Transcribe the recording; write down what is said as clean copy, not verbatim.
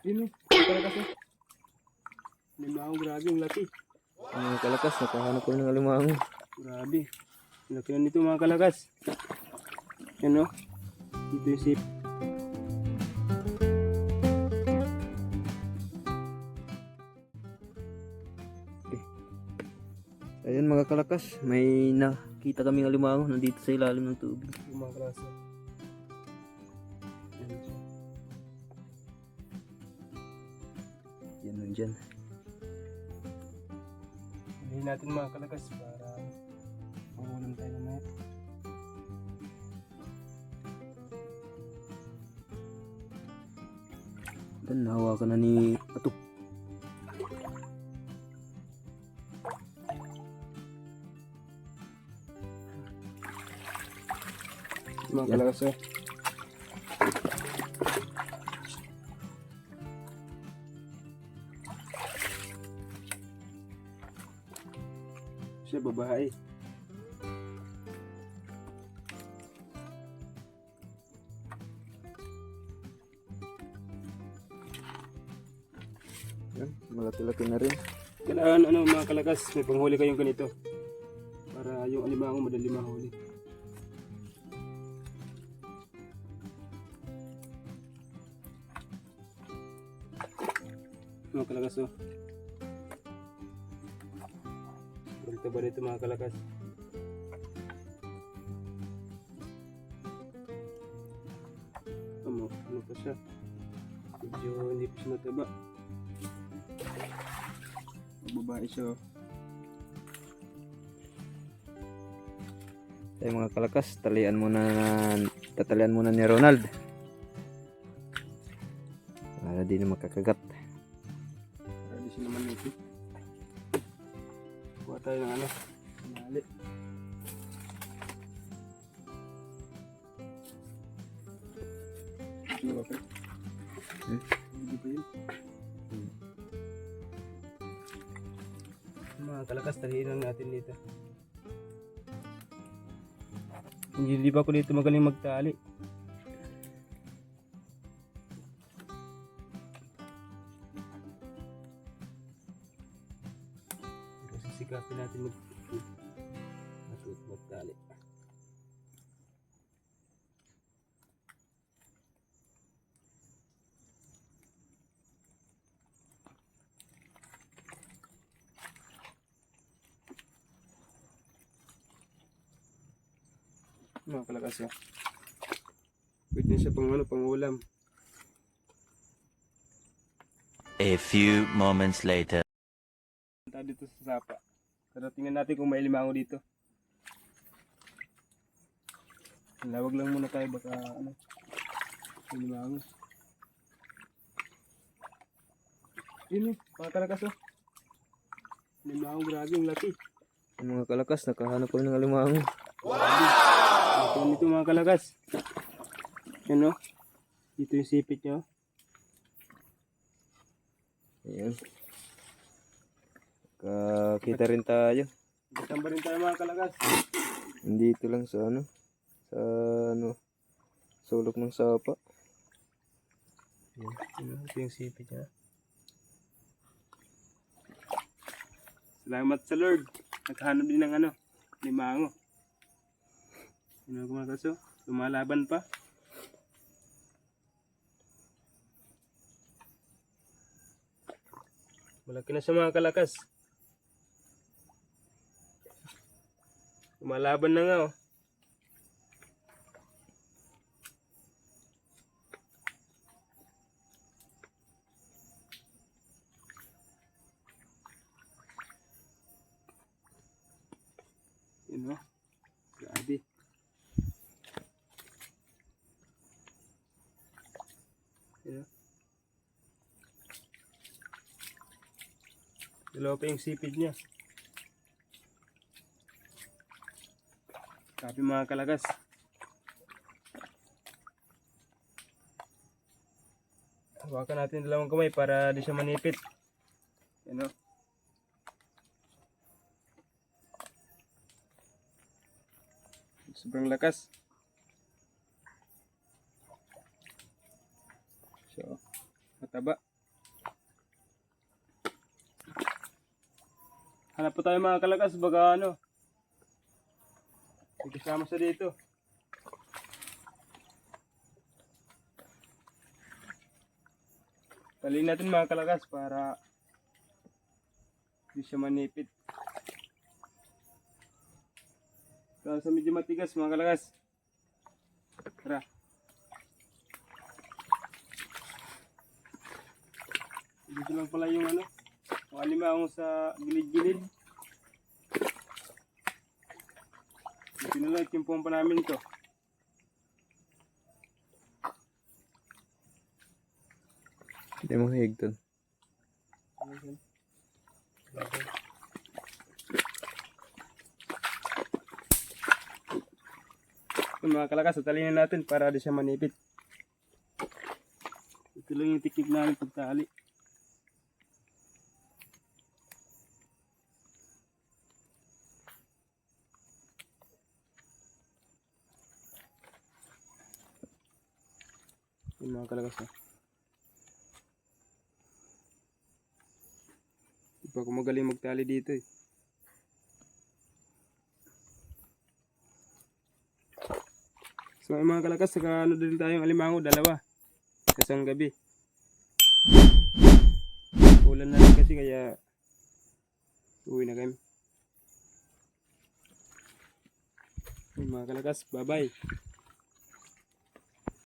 Yun o, kalakas o. Alimango, grabe, ang laki. Mga kalakas, nakahanap kami ng alimango. Grabe. Ang laki na nito mga kalakas. Yan o. Dito yung sip. Ayun mga kalakas, may nakita kaming alimango nandito sa ilalim ng tubig. Yung mga kalakas o. Yan siya. Yan nandyan. Bilhin natin mga kalakas para pangulam tayo mamaya. Yan, nahawakan na ni Atok. Mga Yan. kalakas o. Siya babae. Yan, malaki-laki na rin. Kailangan ano mga kalakas, may panghuli kayong ganito. Para yung alimango madali mahuli. Mga kalakas o. Ganito ba dito mga kalakas? Ano pa siya? Medyo hindi pa siya nataba. Babae siya o. Ay mga kalakas, tatalian muna ni Ronald. Para di na makakagat. Para di siya naman nito. Kuha tayo ng ano. Nali. Hindi ba pa? Hindi pa yun. Mga kalakas, taliin lang natin dito. Hindi pa ako dito magaling magtali. Pero sisikapin natin magtali. Mga kalakas yun. Pwede siya pang ulam. A few moments later. Punta dito sa sapa. Pero tingnan natin kung may limango dito. Lawag lang muna tayo baka ano. May limango. Yun mga kalakas o. Limango, grabe, ang laki. Yung mga kalakas, nakahanap kami ng alimango. Ito mga kalakas. Yan o. Dito yung sipit nyo. Ayan. Kakita rin tayo. Kasamba rin tayo mga kalakas. Dito lang sa sulok ng sapa. Yan. Ito yung sipit nyo. Salamat sa Lord. Naghahanap din ng ano. Limango. Yun mga kaso. Lumalaban pa. Malaki na siya mga kalakas. Lumalaban na nga oh. Yun oh. Grabe. Yun oh. Dalawa pa yung sipid niya. Grabe mga kalakas. Hawakan natin dalawang kamay para di siya manipit. Yan o. Sobrang lakas. So, mataba. Hanap pa tayo mga kalakas, baga ano. May kasama sa dito. Taliin natin mga kalakas para hindi siya manipit. Sa medyo matigas mga kalakas. Tara. Dito lang pala yung ano, mga limango sa gilid-gilid. Dito na lang, timpuan pa namin ito. Hindi mo higton. Yung mga kalakas, tatalinin natin para di siya manipit. Ito lang yung teknik namin pagtali. Yung mga kalakas na. Di pa ako magaling magtali dito eh. So yung mga kalakas, saka ano din tayong alimango, dalawa. Kasang gabi. Ulan na rin kasi kaya uwi na kami. Yung mga kalakas, bye bye.